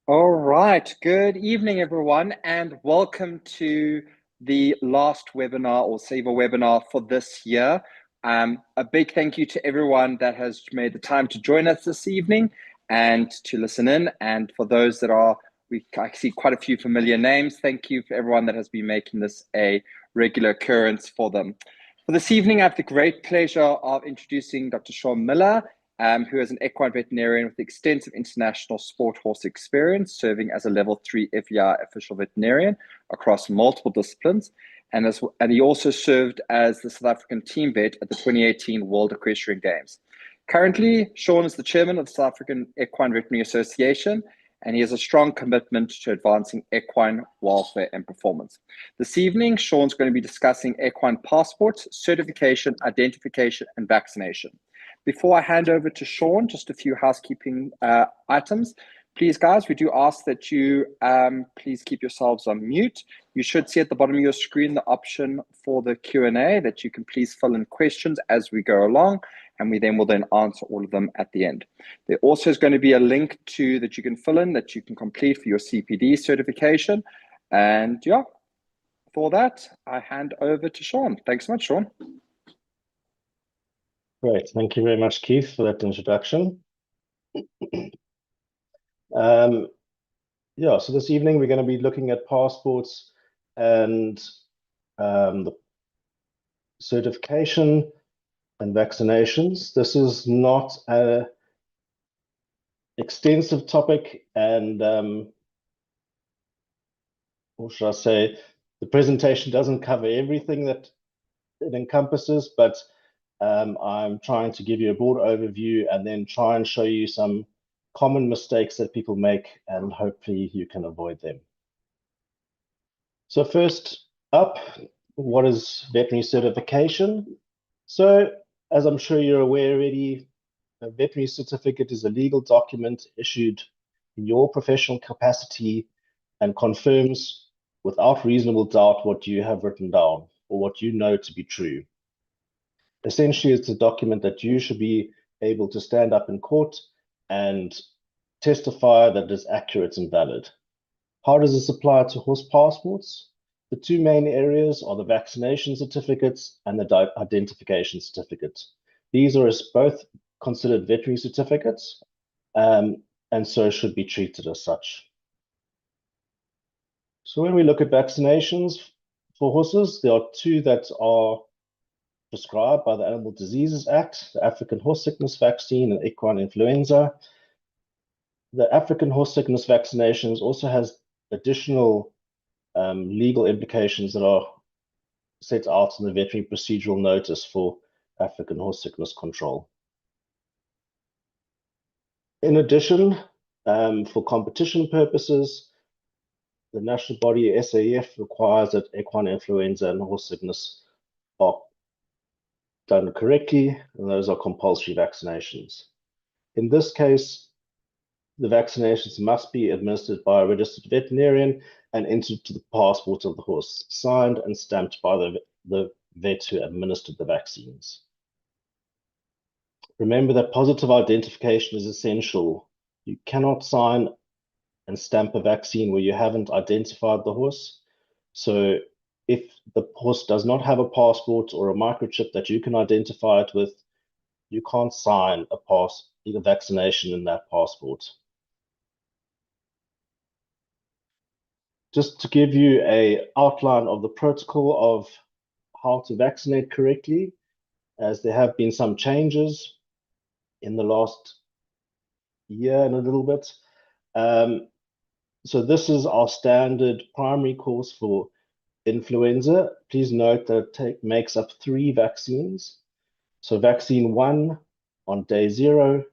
All right. Good evening, everyone, and welcome to the last webinar or Saver webinar for this year. A big thank you to everyone that has made the time to join us this evening and to listen in. And for those that I see quite a few familiar names. Thank you for everyone that has been making this a regular occurrence for them. For this evening, I have the great pleasure of introducing Dr. Sean Miller, who is an equine veterinarian with extensive international sport horse experience, serving as a level 3 FEI official veterinarian across multiple disciplines. And he also served as the South African team vet at the 2018 World Equestrian Games. Currently, Sean is the chairman of the South African Equine Veterinary Association, and he has a strong commitment to advancing equine welfare and performance. This evening, Sean's going to be discussing equine passports, certification, identification, and vaccination. Before I hand over to Sean, just a few housekeeping items. Please, guys, we do ask that you please keep yourselves on mute. You should see at the bottom of your screen the option for the Q&A that you can please fill in questions as we go along, and we will then answer all of them at the end. There also is going to be a link that you can fill in that you can complete for your CPD certification. And yeah, for that, I hand over to Sean. Thanks so much, Sean. Great. Thank you very much, Keith, for that introduction. So this evening we're going to be looking at passports and the certification and vaccinations. This is not an extensive topic, and or should I say, the presentation doesn't cover everything that it encompasses, but I'm trying to give you a broad overview and then try and show you some common mistakes that people make, and hopefully you can avoid them. So first up, what is veterinary certification? So as I'm sure you're aware already, a veterinary certificate is a legal document issued in your professional capacity and confirms without reasonable doubt what you have written down or what you know to be true. Essentially, it's a document that you should be able to stand up in court and testify that it is accurate and valid. How does this apply to horse passports? The two main areas are the vaccination certificates and the identification certificate. These are both considered veterinary certificates, and so should be treated as such. So when we look at vaccinations for horses, there are two that are prescribed by the Animal Diseases Act, the African horse sickness vaccine and equine influenza. The African horse sickness vaccinations also has additional legal implications that are set out in the veterinary procedural notice for African horse sickness control. In addition, for competition purposes, the national body SAF requires that equine influenza and horse sickness are done correctly, and those are compulsory vaccinations. In this case, the vaccinations must be administered by a registered veterinarian and entered to the passport of the horse, signed and stamped by the vet who administered the vaccines. Remember that positive identification is essential. You cannot sign and stamp a vaccine where you haven't identified the horse. So if the horse does not have a passport or a microchip that you can identify it with, you can't sign a vaccination in that passport. Just to give you an outline of the protocol of how to vaccinate correctly, as there have been some changes in the last year and a little bit. So this is our standard primary course for influenza. Please note that it makes up 3 vaccines. So vaccine 1 on day 0,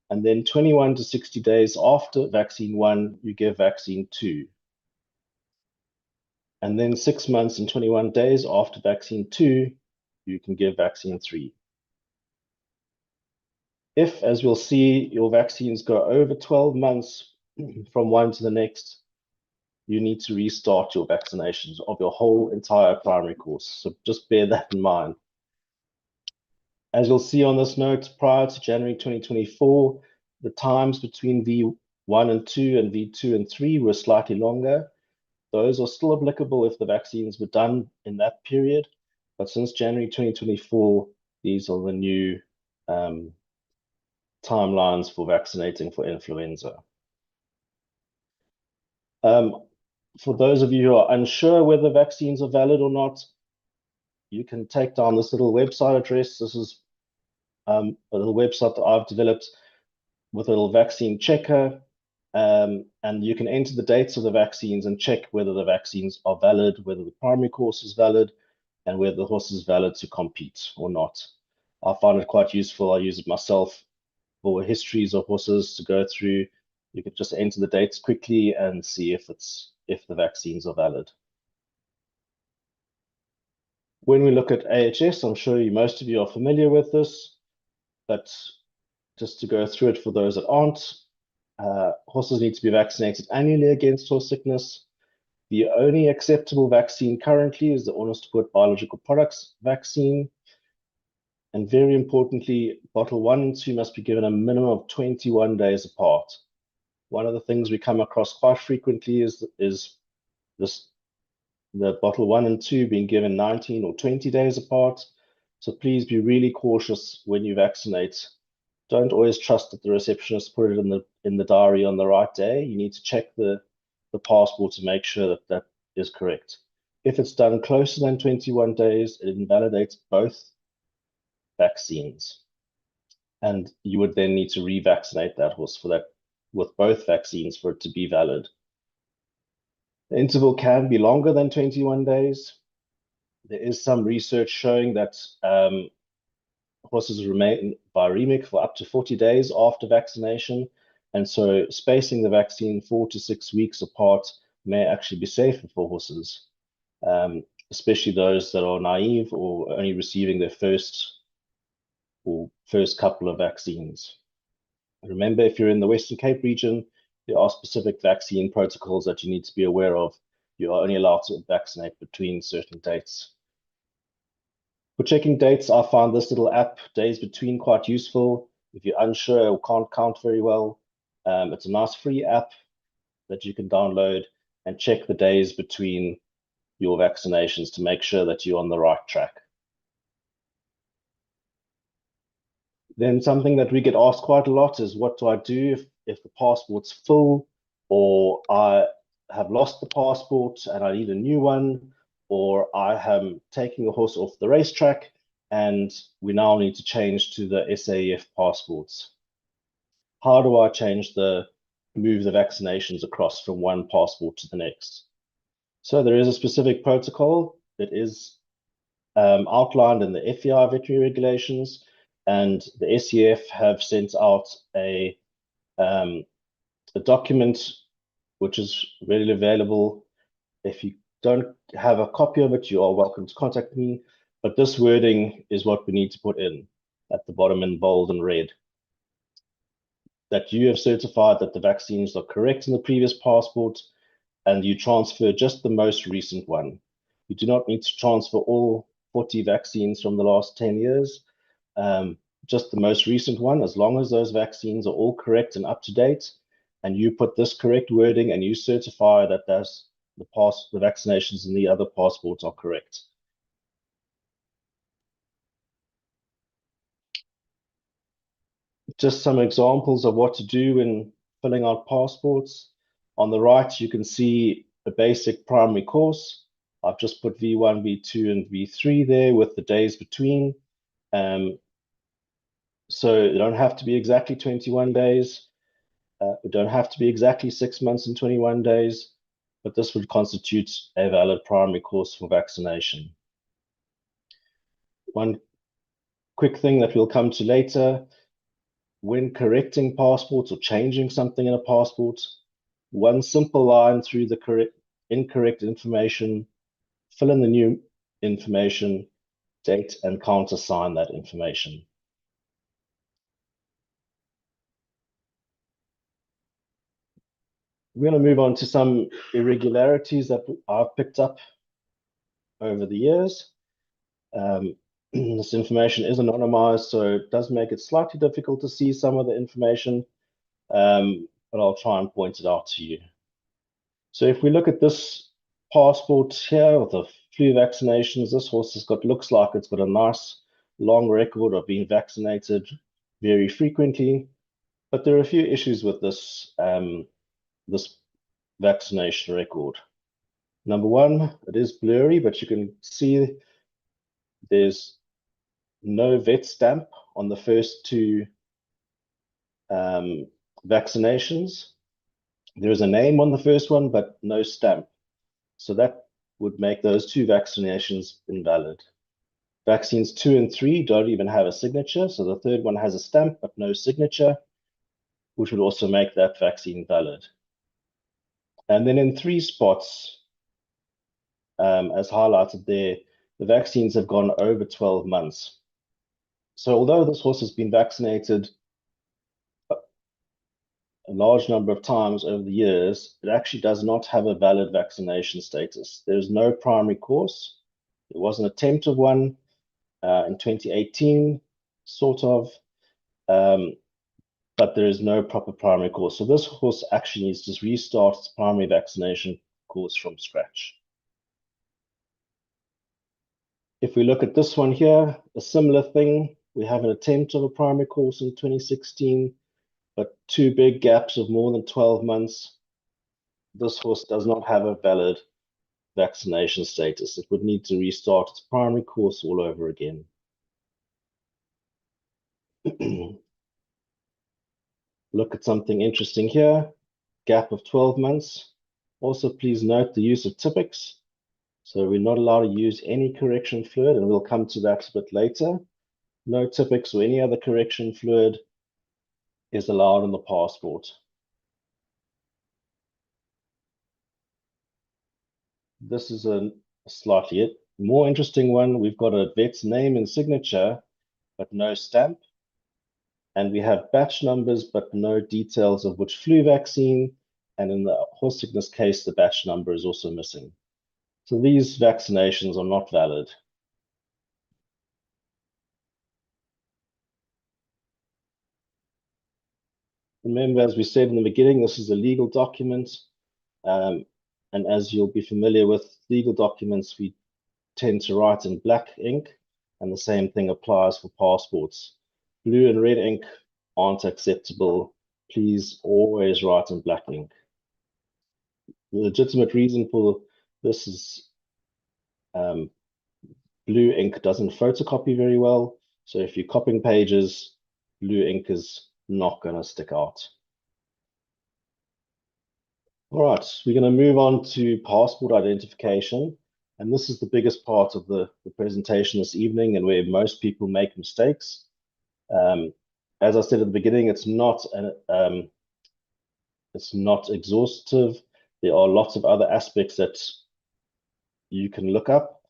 and then 21 to 60 days after vaccine 1, you give vaccine 2. And then 6 months and 21 days after vaccine 2, you can give vaccine 3. If, as we'll see, your vaccines go over 12 months from one to the next, you need to restart your vaccinations of your whole entire primary course. So just bear that in mind. As you'll see on this note, prior to January 2024, the times between 1 and 2 and V2 and 3 were slightly longer. Those are still applicable if the vaccines were done in that period. But since January 2024, these are the new timelines for vaccinating for influenza. For those of you who are unsure whether vaccines are valid or not, you can take down this little website address. This is a little website that I've developed with a little vaccine checker. And you can enter the dates of the vaccines and check whether the vaccines are valid, whether the primary course is valid, and whether the horse is valid to compete or not. I find it quite useful. I use it myself for histories of horses to go through. You can just enter the dates quickly and see if the vaccines are valid. When we look at AHS, I'm sure most of you are familiar with this, but just to go through it for those that aren't, horses need to be vaccinated annually against horse sickness. The only acceptable vaccine currently is the Onderstepoort biological products vaccine. And very importantly, bottle 1 and 2 must be given a minimum of 21 days apart. One of the things we come across quite frequently is the bottle 1 and 2 being given 19 or 20 days apart. So please be really cautious when you vaccinate. Don't always trust that the receptionist put it in the diary on the right day. You need to check the passport to make sure that that is correct. If it's done closer than 21 days, it invalidates both vaccines. And you would then need to revaccinate that horse for that with both vaccines for it to be valid. The interval can be longer than 21 days. There is some research showing that horses remain viremic for up to 40 days after vaccination. And so spacing the vaccine 4 to 6 weeks apart may actually be safer for horses, especially those that are naive or only receiving their first couple of vaccines. Remember, if you're in the Western Cape region, there are specific vaccine protocols that you need to be aware of. You are only allowed to vaccinate between certain dates. For checking dates, I found this little app, Days Between, quite useful. If you're unsure or can't count very well, it's a nice free app that you can download and check the days between your vaccinations to make sure that you're on the right track. Then something that we get asked quite a lot is, what do I do if the passport's full, or I have lost the passport and I need a new one, or I am taking the horse off the racetrack and we now need to change to the SAEF passports. How do I move the vaccinations across from one passport to the next? So there is a specific protocol that is outlined in the FEI veterinary regulations, and the SEF have sent out a document which is readily available. If you don't have a copy of it, you are welcome to contact me. But this wording is what we need to put in at the bottom in bold and red. That you have certified that the vaccines are correct in the previous passport, and you transfer just the most recent one. You do not need to transfer all 40 vaccines from the last 10 years. Just the most recent one, as long as those vaccines are all correct and up to date, and you put this correct wording and you certify that the vaccinations in the other passports are correct. Just some examples of what to do when filling out passports. On the right, you can see a basic primary course. I've just put V1, V2, and V3 there with the days between. So it don't have to be exactly 21 days. It don't have to be exactly 6 months and 21 days, but this would constitute a valid primary course for vaccination. One quick thing that we'll come to later, when correcting passports or changing something in a passport, one simple line through the incorrect information, fill in the new information, date, and countersign that information. We're going to move on to some irregularities that I've picked up over the years. This information is anonymized, so it does make it slightly difficult to see some of the information. but I'll try and point it out to you. So if we look at this passport here with the flu vaccinations, this horse looks like it's got a nice long record of being vaccinated very frequently, but there are a few issues with this this vaccination record. Number one, it is blurry, but you can see there's no vet stamp on the first two vaccinations. There is a name on the first one, but no stamp. So that would make those two vaccinations invalid. Vaccines 2 and 3 don't even have a signature. So the third one has a stamp, but no signature, which would also make that vaccine valid. And then in 3 spots, as highlighted there, the vaccines have gone over 12 months. So although this horse has been vaccinated a large number of times over the years, it actually does not have a valid vaccination status. There's no primary course. There was an attempt of one in 2018, sort of, but there is no proper primary course. So this horse actually needs to restart its primary vaccination course from scratch. If we look at this one here, a similar thing. We have an attempt of a primary course in 2016, but 2 big gaps of more than 12 months. This horse does not have a valid vaccination status. It would need to restart its primary course all over again. Look at something interesting here. Gap of 12 months. Also, please note the use of Tipex. So we're not allowed to use any correction fluid, and we'll come to that a bit later. No Tipex or any other correction fluid is allowed in the passport. This is a slightly more interesting one. We've got a vet's name and signature, but no stamp. And we have batch numbers, but no details of which flu vaccine. And in the horse sickness case, the batch number is also missing. So these vaccinations are not valid. Remember, as we said in the beginning, this is a legal document. And as you'll be familiar with legal documents, we tend to write in black ink, and the same thing applies for passports. Blue and red ink aren't acceptable. Please always write in black ink. The legitimate reason for this is blue ink doesn't photocopy very well. So if you're copying pages, blue ink is not going to stick out. All right, we're going to move on to passport identification. And this is the biggest part of the presentation this evening, and where most people make mistakes. As I said at the beginning, it's not exhaustive. There are lots of other aspects that you can look up.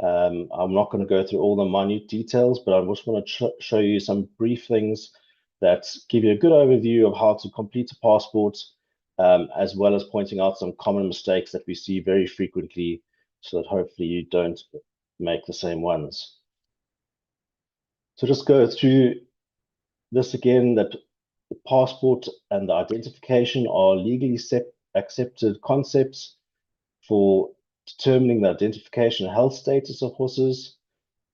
I'm not going to go through all the minute details, but I just want to show you some brief things that give you a good overview of how to complete a passport, as well as pointing out some common mistakes that we see very frequently, so that hopefully you don't make the same ones. So just go through this again, that the passport and the identification are legally accepted concepts for determining the identification and health status of horses,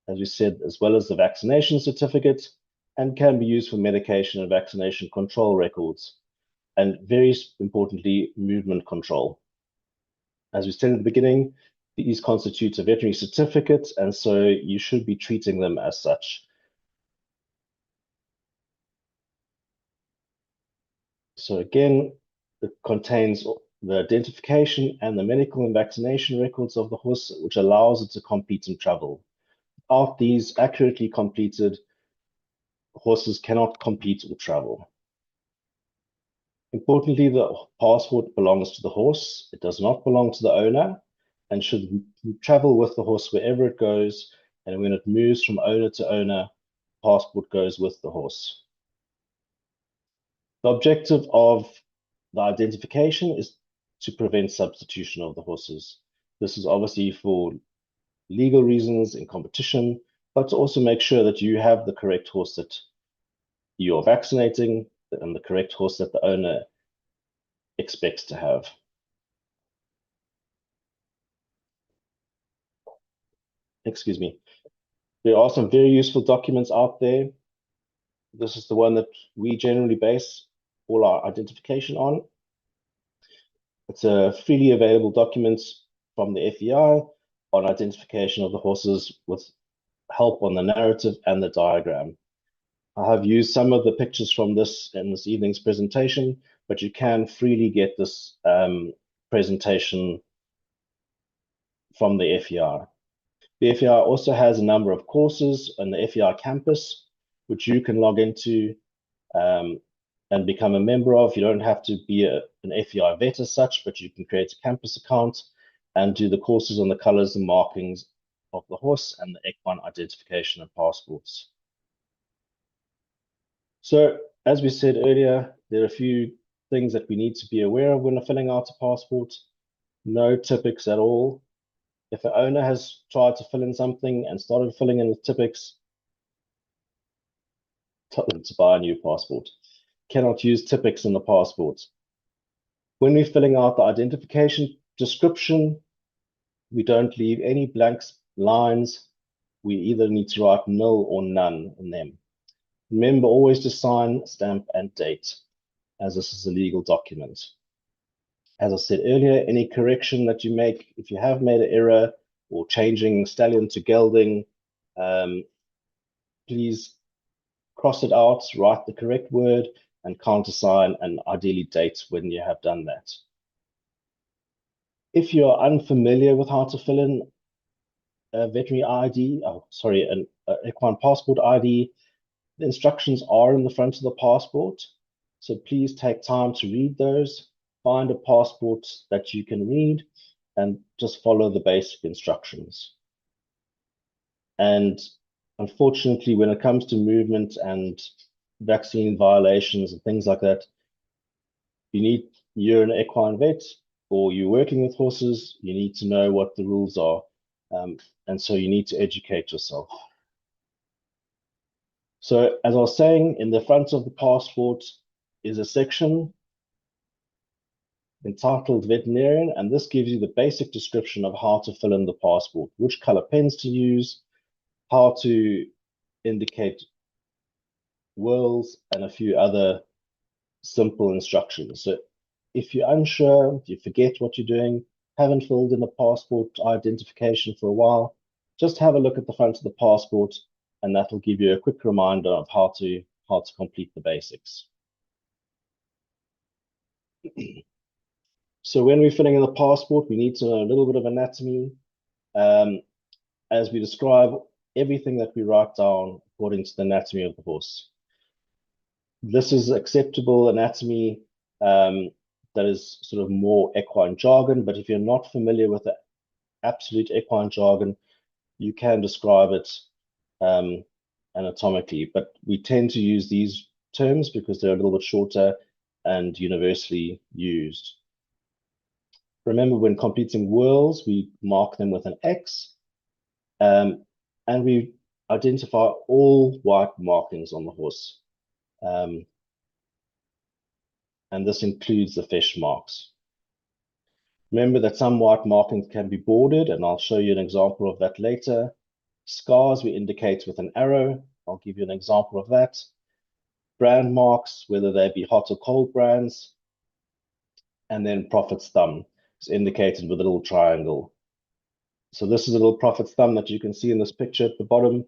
as we said, as well as the vaccination certificate, and can be used for medication and vaccination control records, and very importantly, movement control. As we said at the beginning, these constitute a veterinary certificate, and so you should be treating them as such. So again, it contains the identification and the medical and vaccination records of the horse, which allows it to compete and travel. Without these accurately completed, horses cannot compete or travel. Importantly, the passport belongs to the horse. It does not belong to the owner, and should travel with the horse wherever it goes. And when it moves from owner to owner, passport goes with the horse. The objective of the identification is to prevent substitution of the horses. This is obviously for legal reasons in competition, but to also make sure that you have the correct horse that you are vaccinating and the correct horse that the owner expects to have. Excuse me. There are some very useful documents out there. This is the one that we generally base all our identification on. It's a freely available document from the FEI on identification of the horses with help on the narrative and the diagram. I have used some of the pictures from this in this evening's presentation, but you can freely get this presentation from the FEI. The FEI also has a number of courses on the FEI campus, which you can log into and become a member of. You don't have to be an FEI vet as such, but you can create a campus account and do the courses on the colors and markings of the horse and the equine identification and passports. So, as we said earlier, there are a few things that we need to be aware of when filling out a passport. No typics at all. If an owner has tried to fill in something and started filling in the typics, tell them to buy a new passport. Cannot use typics in the passport. When we're filling out the identification description, we don't leave any blank lines. We either need to write nil or none in them. Remember always to sign, stamp, and date, as this is a legal document. As I said earlier, any correction that you make, if you have made an error or changing stallion to gelding, please cross it out, write the correct word, and countersign and ideally date when you have done that. If you are unfamiliar with how to fill in a veterinary ID, an equine passport ID, the instructions are in the front of the passport. So please take time to read those, find a passport that you can read, and just follow the basic instructions. And unfortunately, when it comes to movement and vaccine violations and things like that, you're an equine vet or you're working with horses, you need to know what the rules are. And so you need to educate yourself. So as I was saying, in the front of the passport is a section entitled veterinarian, and this gives you the basic description of how to fill in the passport, which color pens to use, how to indicate whirls, and a few other simple instructions. So if you're unsure, if you forget what you're doing, haven't filled in a passport identification for a while, just have a look at the front of the passport, and that will give you a quick reminder of how to complete the basics. So when we're filling in the passport, we need to know a little bit of anatomy. As we describe everything that we write down according to the anatomy of the horse. This is acceptable anatomy that is sort of more equine jargon, but if you're not familiar with the absolute equine jargon, you can describe it anatomically, but we tend to use these terms because they're a little bit shorter and universally used. Remember, when completing whirls, we mark them with an X, and we identify all white markings on the horse. And this includes the fesh marks. Remember that some white markings can be bordered, and I'll show you an example of that later. Scars we indicate with an arrow. I'll give you an example of that. Brand marks, whether they be hot or cold brands. And then prophet's thumb is indicated with a little triangle. So this is a little prophet's thumb that you can see in this picture at the bottom.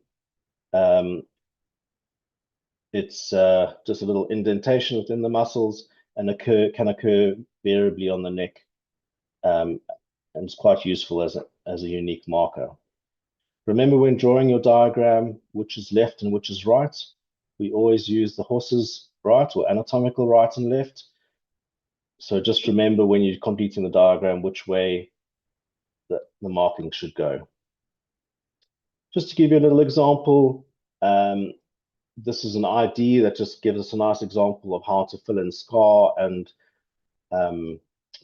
It's just a little indentation within the muscles and can occur variably on the neck. And it's quite useful as a unique marker. Remember, when drawing your diagram, which is left and which is right, we always use the horse's right or anatomical right and left. So just remember when you're completing the diagram, which way the marking should go. Just to give you a little example, this is an ID that just gives us a nice example of how to fill in scar and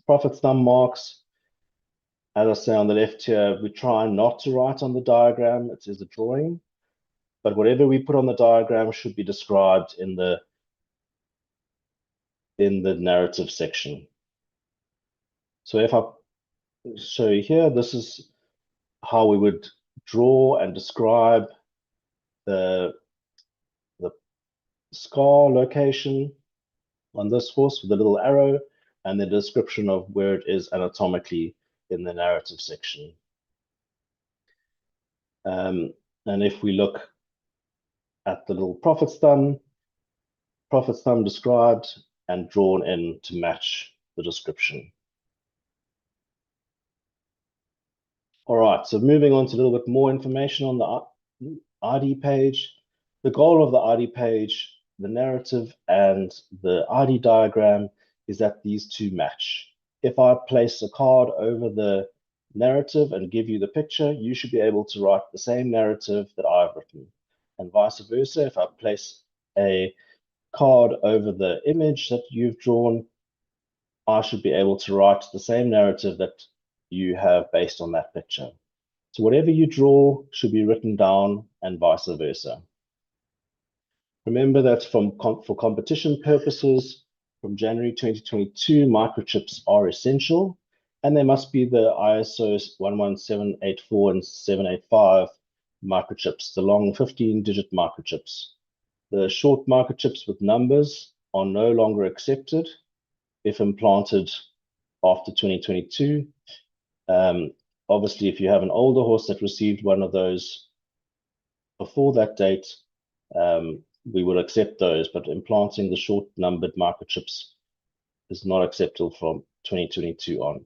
prophet's thumb marks. As I say on the left here, we try not to write on the diagram. It is a drawing, but whatever we put on the diagram should be described in the narrative section. So if I show you here, this is how we would draw and describe the scar location on this horse with a little arrow and the description of where it is anatomically in the narrative section. And if we look at the little prophet's thumb described and drawn in to match the description. All right, so moving on to a little bit more information on the ID page. The goal of the ID page, the narrative and the ID diagram is that these two match. If I place a card over the narrative and give you the picture, you should be able to write the same narrative that I've written. And vice versa, if I place a card over the image that you've drawn, I should be able to write the same narrative that you have based on that picture. So whatever you draw should be written down and vice versa. Remember that for competition purposes, from January 2022, microchips are essential, and they must be the ISO 11784 and 785 microchips, the long 15-digit microchips. The short microchips with numbers are no longer accepted if implanted after 2022. Obviously, if you have an older horse that received one of those before that date, we will accept those, but implanting the short numbered microchips is not acceptable from 2022 on.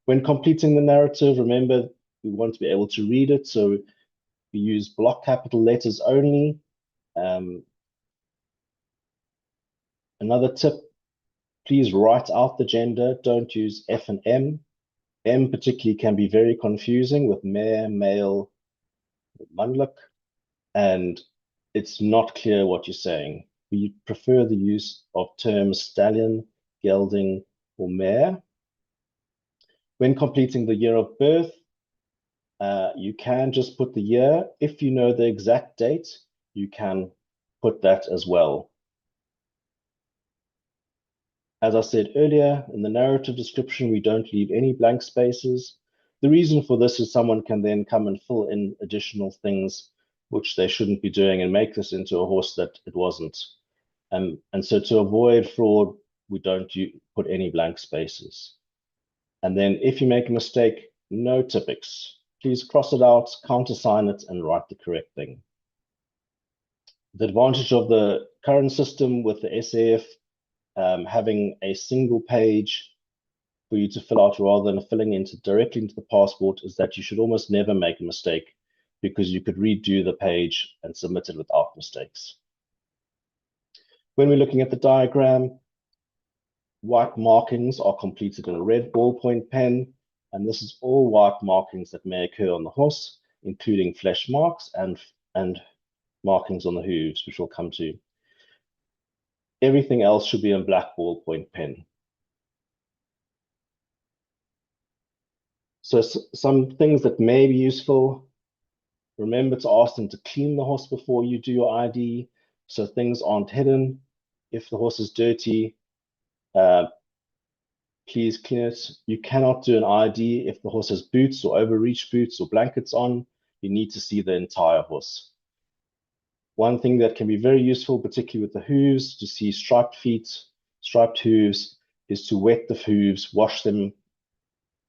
When completing the narrative, remember we want to be able to read it, so we use block capital letters only. Another tip, please write out the gender, don't use F and M. M particularly can be very confusing with mare, male, mundluk, and it's not clear what you're saying. We prefer the use of terms stallion, gelding, or mare. When completing the year of birth, you can just put the year. If you know the exact date, you can put that as well. As I said earlier, in the narrative description, we don't leave any blank spaces. The reason for this is someone can then come and fill in additional things which they shouldn't be doing and make this into a horse that it wasn't. And so to avoid fraud, we don't put any blank spaces. And then if you make a mistake, no typics. Please cross it out, countersign it, and write the correct thing. The advantage of the current system with the SAF having a single page for you to fill out rather than filling directly into the passport is that you should almost never make a mistake because you could redo the page and submit it without mistakes. When we're looking at the diagram, white markings are completed in a red ballpoint pen, and this is all white markings that may occur on the horse, including flesh marks and markings on the hooves, which we'll come to. Everything else should be in black ballpoint pen. So some things that may be useful, remember to ask them to clean the horse before you do your ID, so things aren't hidden. If the horse is dirty, please clean it. You cannot do an ID if the horse has boots or overreach boots or blankets on. You need to see the entire horse. One thing that can be very useful, particularly with the hooves, to see striped feet, striped hooves, is to wet the hooves, wash them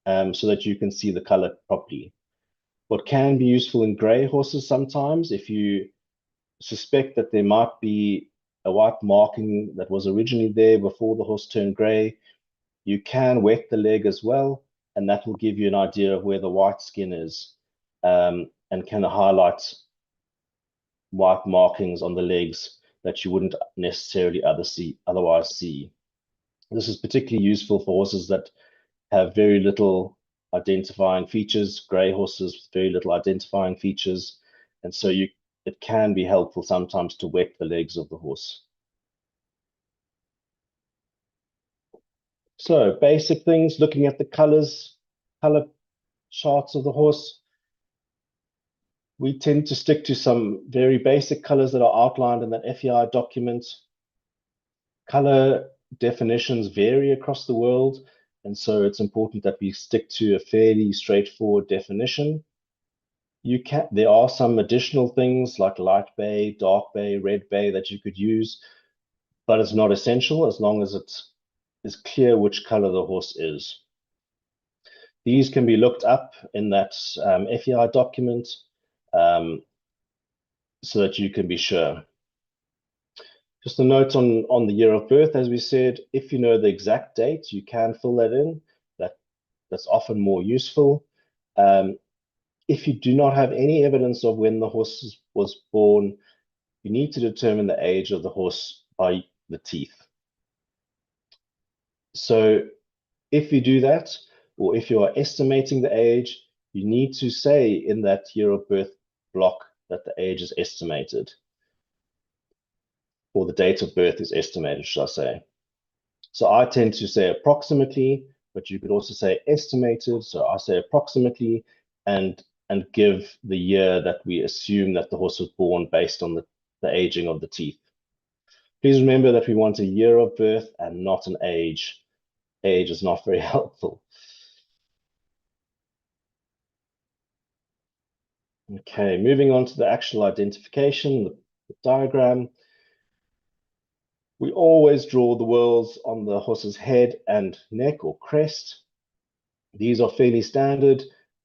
so that you can see the color properly. What can be useful in gray horses sometimes, if you suspect that there might be a white marking that was originally there before the horse turned gray, you can wet the leg as well, and that will give you an idea of where the white skin is and can highlight white markings on the legs that you wouldn't necessarily otherwise see. This is particularly useful for horses that have very little identifying features, gray horses with very little identifying features, and so it can be helpful sometimes to wet the legs of the horse. So basic things, looking at the color charts of the horse. We tend to stick to some very basic colors that are outlined in that FEI document. Color definitions vary across the world. And so it's important that we stick to a fairly straightforward definition. There are some additional things like light bay, dark bay, red bay that you could use, but it's not essential as long as it is clear which color the horse is. These can be looked up in that FEI document so that you can be sure. Just a note on the year of birth, as we said, if you know the exact date, you can fill that in. That's often more useful. If you do not have any evidence of when the horse was born, you need to determine the age of the horse by the teeth. So if you do that, or if you are estimating the age, you need to say in that year of birth block that the age is estimated, or the date of birth is estimated, should I say. So I tend to say approximately, but you could also say estimated. So I say approximately and give the year that we assume that the horse was born based on the aging of the teeth. Please remember that we want a year of birth and not an age. Age is not very helpful. Okay, moving on to the actual identification, the diagram. We always draw the whorls on the horse's head and neck or crest. These are fairly standard,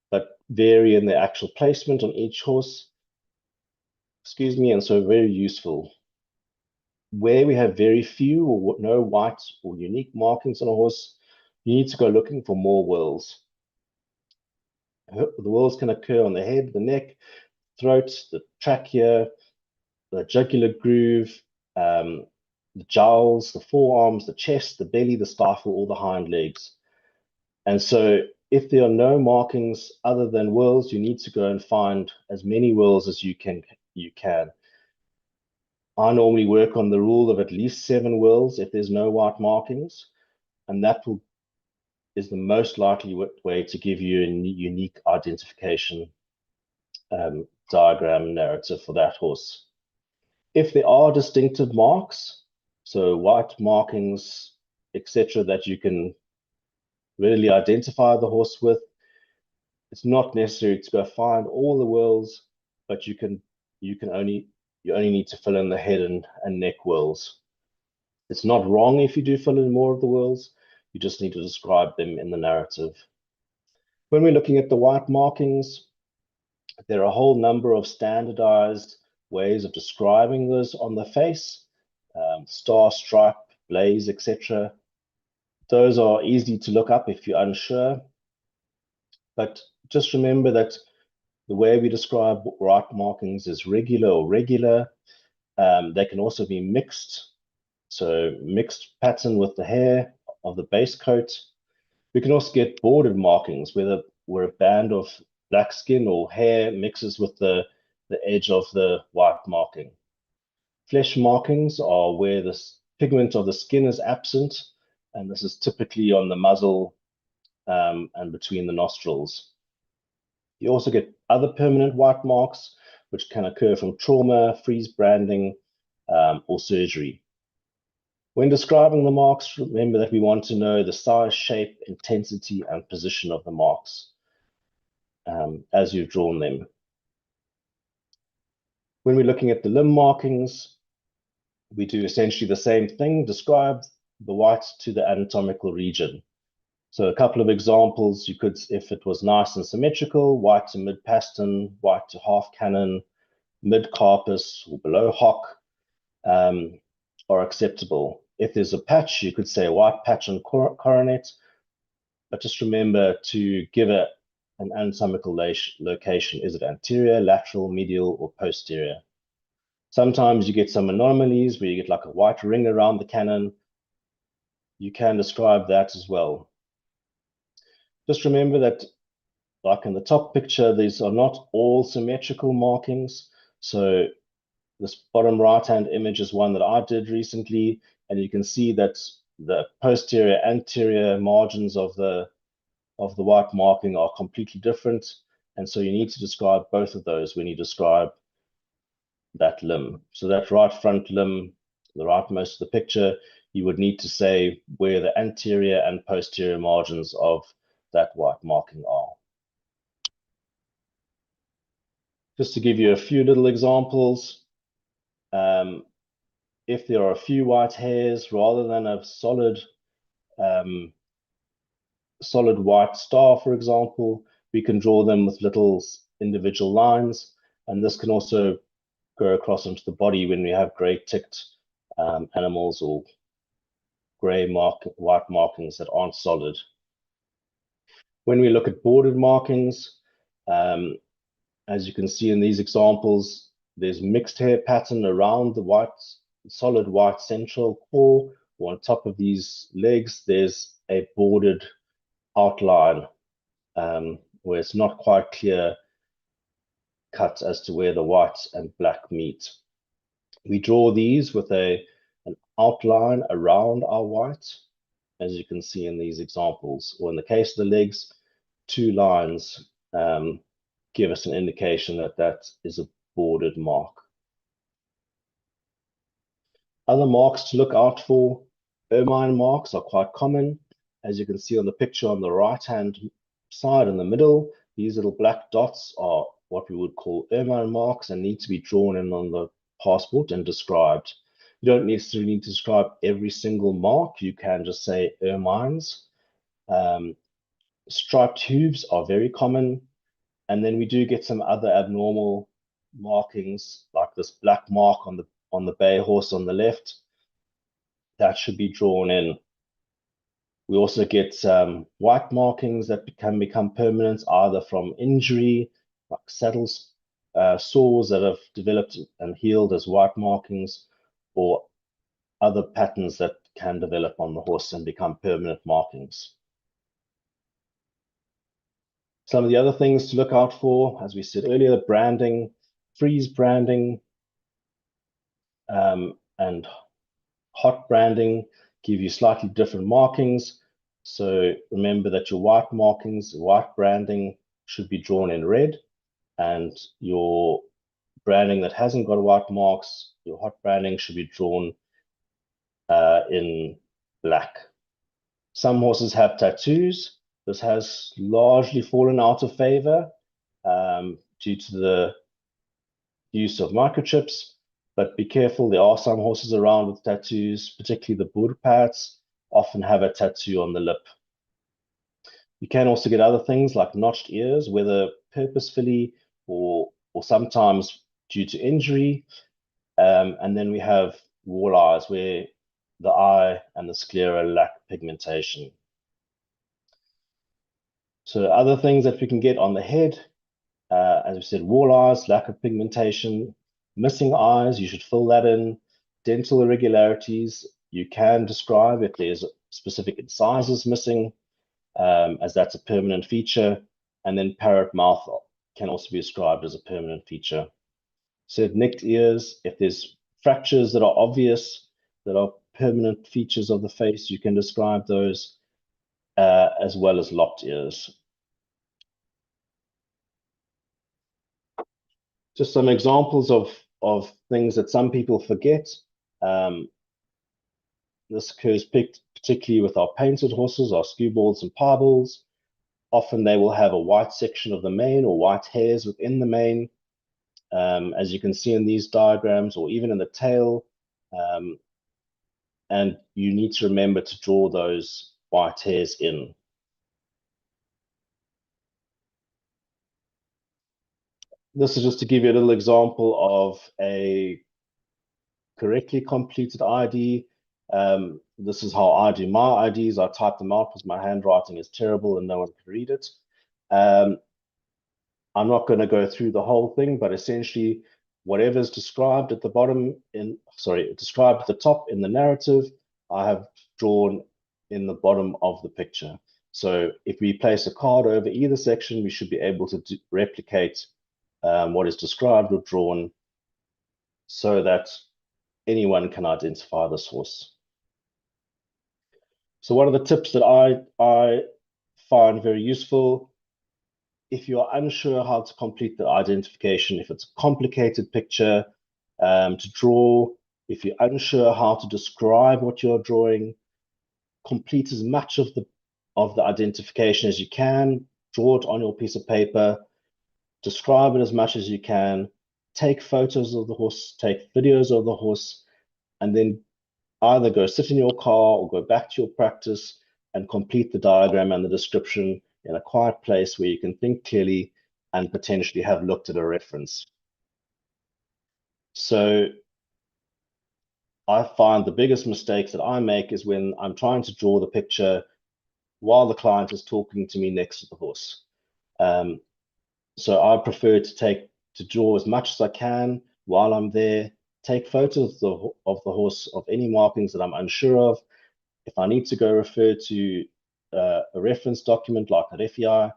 but vary in their actual placement on each horse. Excuse me, and so very useful. Where we have very few or no white or unique markings on a horse, you need to go looking for more whorls. The whorls can occur on the head, the neck, throat, the trachea, the jugular groove, the jowls, the forearms, the chest, the belly, the stifle, or the hind legs. And so if there are no markings other than whorls, you need to go and find as many whorls as you can. I normally work on the rule of at least 7 whorls if there's no white markings, and that is the most likely way to give you a unique identification diagram narrative for that horse. If there are distinctive marks, so white markings, etc., that you can readily identify the horse with, it's not necessary to go find all the whorls, but you only need to fill in the head and neck whorls. It's not wrong if you do fill in more of the whorls, you just need to describe them in the narrative. When we're looking at the white markings, there are a whole number of standardized ways of describing those on the face, star, stripe, blaze, etc. Those are easy to look up if you're unsure, but just remember that the way we describe white markings is regular or regular. They can also be mixed, so mixed pattern with the hair of the base coat. We can also get bordered markings, where a band of black skin or hair mixes with the edge of the white marking. Flesh markings are where the pigment of the skin is absent, and this is typically on the muzzle and between the nostrils. You also get other permanent white marks, which can occur from trauma, freeze branding, or surgery. When describing the marks, remember that we want to know the size, shape, intensity, and position of the marks as you've drawn them. When we're looking at the limb markings, we do essentially the same thing, describe the white to the anatomical region. So a couple of examples, you could, if it was nice and symmetrical, white to mid-pastern, white to half cannon, mid-carpus, or below hock are acceptable. If there's a patch, you could say a white patch on coronet, but just remember to give it an anatomical location. Is it anterior, lateral, medial, or posterior? Sometimes you get some anomalies where you get like a white ring around the cannon. You can describe that as well. Just remember that, like in the top picture, these are not all symmetrical markings. So this bottom right-hand image is one that I did recently, and you can see that the posterior, anterior margins of the white marking are completely different. And so you need to describe both of those when you describe that limb. So that right front limb, the rightmost of the picture, you would need to say where the anterior and posterior margins of that white marking are. Just to give you a few little examples, if there are a few white hairs, rather than a solid white star, for example, we can draw them with little individual lines, and this can also go across into the body when we have gray ticked animals or white markings that aren't solid. When we look at bordered markings, as you can see in these examples, there's mixed hair pattern around the solid white central core, or on top of these legs, there's a bordered outline where it's not quite clear cut as to where the white and black meet. We draw these with an outline around our white, as you can see in these examples, or in the case of the legs, 2 lines give us an indication that that is a bordered mark. Other marks to look out for, ermine marks are quite common. As you can see on the picture on the right-hand side in the middle, these little black dots are what we would call ermine marks and need to be drawn in on the passport and described. You don't necessarily need to describe every single mark. You can just say ermines. Striped hooves are very common. And then we do get some other abnormal markings, like this black mark on the bay horse on the left. That should be drawn in. We also get white markings that can become permanent, either from injury, like saddle sores that have developed and healed as white markings, or other patterns that can develop on the horse and become permanent markings. Some of the other things to look out for, as we said earlier, branding, freeze branding, and hot branding give you slightly different markings. So remember that your white markings, white branding should be drawn in red, and your branding that hasn't got white marks, your hot branding should be drawn in black. Some horses have tattoos. This has largely fallen out of favor due to the use of microchips, but be careful. There are some horses around with tattoos, particularly the boerpaards, often have a tattoo on the lip. You can also get other things like notched ears, whether purposefully or sometimes due to injury. And then we have wall eyes, where the eye and the sclera lack pigmentation. So other things that we can get on the head, as we said, wall eyes, lack of pigmentation, missing eyes, you should fill that in. Dental irregularities, you can describe if there's specific incisors missing, as that's a permanent feature. And then parrot mouth can also be described as a permanent feature. So nicked ears, if there's fractures that are obvious, that are permanent features of the face, you can describe those, as well as locked ears. Just some examples of things that some people forget. This occurs particularly with our painted horses, our skewballs and pieballs. Often they will have a white section of the mane or white hairs within the mane, as you can see in these diagrams, or even in the tail. And you need to remember to draw those white hairs in. This is just to give you a little example of a correctly completed ID. This is how I do my IDs. I type them out because my handwriting is terrible and no one can read it. I'm not going to go through the whole thing, but essentially whatever is described at the described at the top in the narrative, I have drawn in the bottom of the picture. So if we place a card over either section, we should be able to replicate what is described or drawn, so that anyone can identify this horse. So one of the tips that I find very useful, if you're unsure how to complete the identification, if it's a complicated picture to draw, If you're unsure how to describe what you're drawing, complete as much of the identification as you can, draw it on your piece of paper, describe it as much as you can, take photos of the horse, take videos of the horse, and then either go sit in your car or go back to your practice and complete the diagram and the description in a quiet place where you can think clearly and potentially have looked at a reference. So I find the biggest mistakes that I make is when I'm trying to draw the picture while the client is talking to me next to the horse. So I prefer to draw as much as I can while I'm there, take photos of the horse, of any markings that I'm unsure of. If I need to go refer to a reference document like an FEI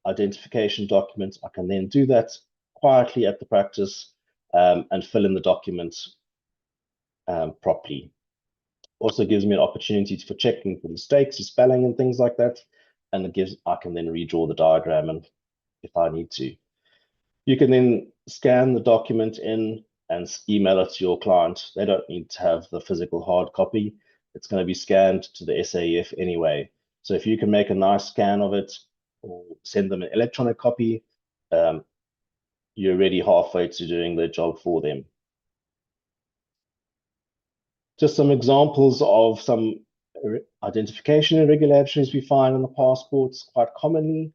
identification document, I can then do that quietly at the practice and fill in the document properly. Also gives me an opportunity for checking for mistakes, spelling and things like that. And I can then redraw the diagram and if I need to. You can then scan the document in and email it to your client. They don't need to have the physical hard copy. It's going to be scanned to the SAEF anyway. So if you can make a nice scan of it or send them an electronic copy, you're already halfway to doing their job for them. Just some examples of some identification irregularities we find in the passports quite commonly.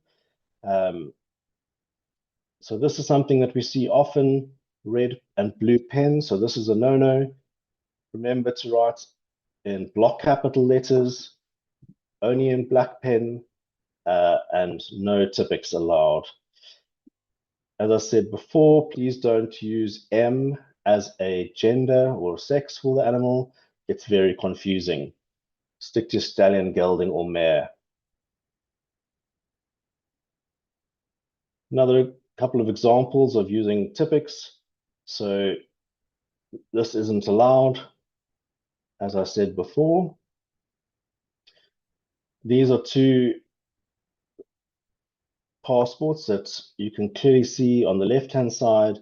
So this is something that we see often, red and blue pen. So this is a no-no. Remember to write in block capital letters, only in black pen, and no typics allowed. As I said before, please don't use M as a gender or sex for the animal. It's very confusing. Stick to stallion, gelding, or mare. Another couple of examples of using typics. So this isn't allowed, as I said before. These are two passports that you can clearly see on the left-hand side.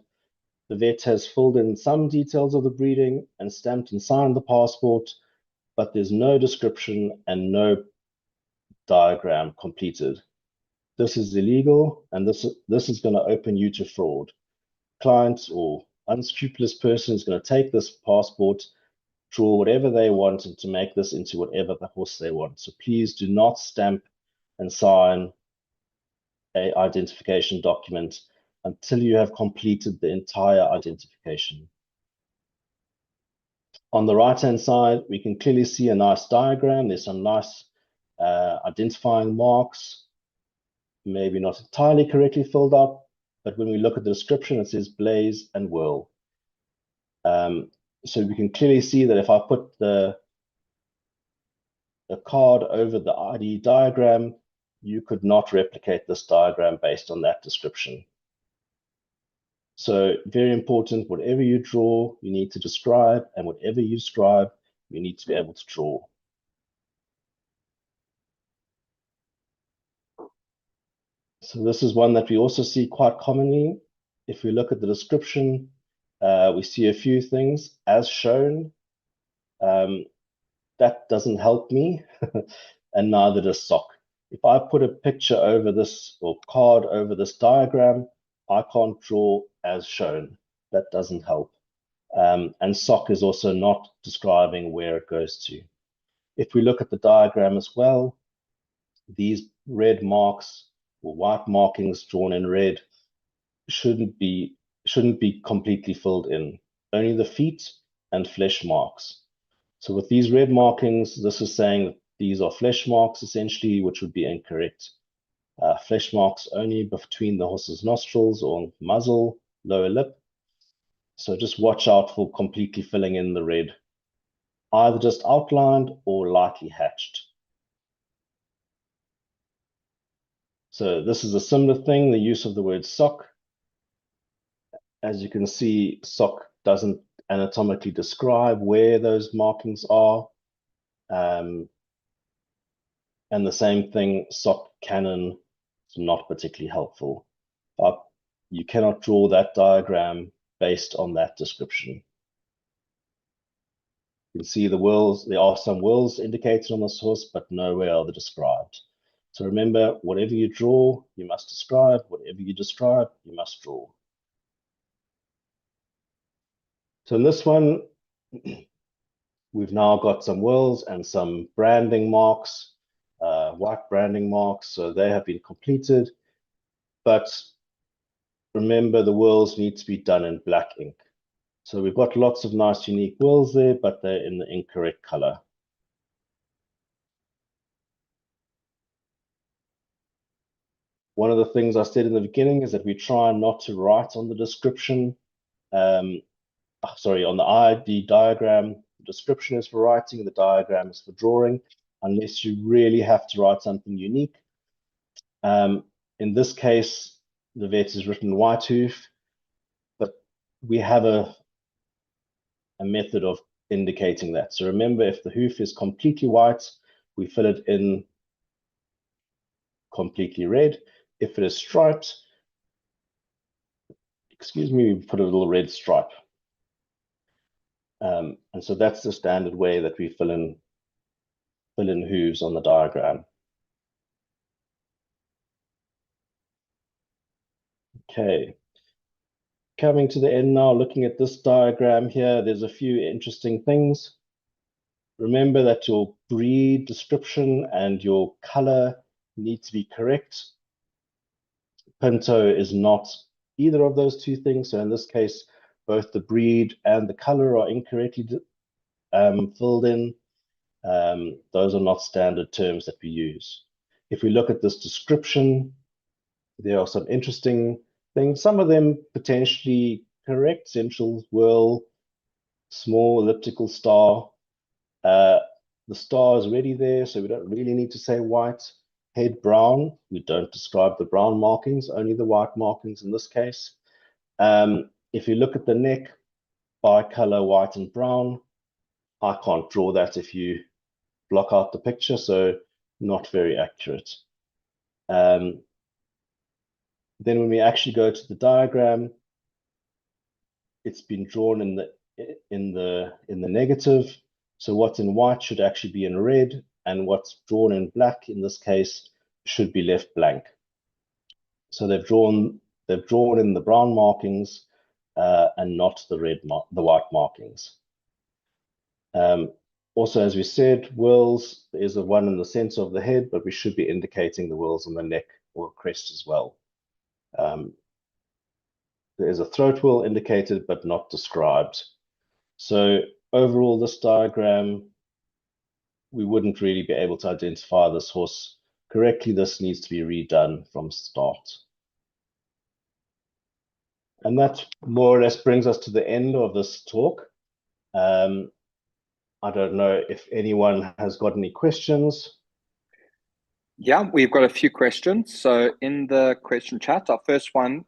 The vet has filled in some details of the breeding and stamped and signed the passport, but there's no description and no diagram completed. This is illegal, and this is going to open you to fraud. Clients or unscrupulous person is going to take this passport, draw whatever they want, and to make this into whatever the horse they want. So please do not stamp and sign an identification document until you have completed the entire identification. On the right-hand side, we can clearly see a nice diagram. There's some nice identifying marks, maybe not entirely correctly filled out, but when we look at the description, it says blaze and whirl. So we can clearly see that if I put the card over the ID diagram, you could not replicate this diagram based on that description. So very important, whatever you draw, you need to describe, and whatever you describe, you need to be able to draw. So this is one that we also see quite commonly. If we look at the description, we see a few things as shown. That doesn't help me, and neither does sock. If I put a picture over this or card over this diagram, I can't draw as shown. That doesn't help. And sock is also not describing where it goes to. If we look at the diagram as well, these red marks or white markings drawn in red shouldn't be completely filled in. Only the feet and flesh marks. So with these red markings, this is saying that these are flesh marks essentially, which would be incorrect. Flesh marks only between the horse's nostrils or muzzle, lower lip. So just watch out for completely filling in the red, either just outlined or lightly hatched. So this is a similar thing, the use of the word sock. As you can see, sock doesn't anatomically describe where those markings are. And the same thing, sock cannon is not particularly helpful. You cannot draw that diagram based on that description. You can see the whorls. There are some whorls indicated on this horse, but nowhere are they described. So remember, whatever you draw, you must describe. Whatever you describe, you must draw. So in this one, we've now got some whorls and some branding marks, white branding marks. So they have been completed. But remember, the whorls need to be done in black ink. So we've got lots of nice unique whorls there, but they're in the incorrect color. One of the things I said in the beginning is that we try not to write on the description, sorry, on the ID diagram. The description is for writing, the diagram is for drawing, unless you really have to write something unique. In this case, the vet is written white hoof, but we have a method of indicating that. So remember, if the hoof is completely white, we fill it in completely red. If it is striped, excuse me, we put a little red stripe. And so that's the standard way that we fill in hooves on the diagram. Okay. Coming to the end now, looking at this diagram here, there's a few interesting things. Remember that your breed description and your color need to be correct. Pinto is not either of those two things. So in this case, both the breed and the color are incorrectly filled in. Those are not standard terms that we use. If we look at this description, there are some interesting things. Some of them potentially correct. Central whirl, small elliptical star. The star is already there, so we don't really need to say white. Head brown, we don't describe the brown markings, only the white markings in this case. If you look at the neck, bicolor white and brown, I can't draw that if you block out the picture, so not very accurate. Then when we actually go to the diagram, it's been drawn in the negative. So what's in white should actually be in red, and what's drawn in black in this case should be left blank. So they've drawn in the brown markings and not the white markings. Also, as we said, whorls is the one in the center of the head, but we should be indicating the whorls on the neck or crest as well. There is a throat whorl indicated, but not described. So overall, this diagram, we wouldn't really be able to identify this horse correctly. This needs to be redone from start. And that more or less brings us to the end of this talk. I don't know if anyone has got any questions. Yeah, we've got a few questions. So in the question chat, our first one,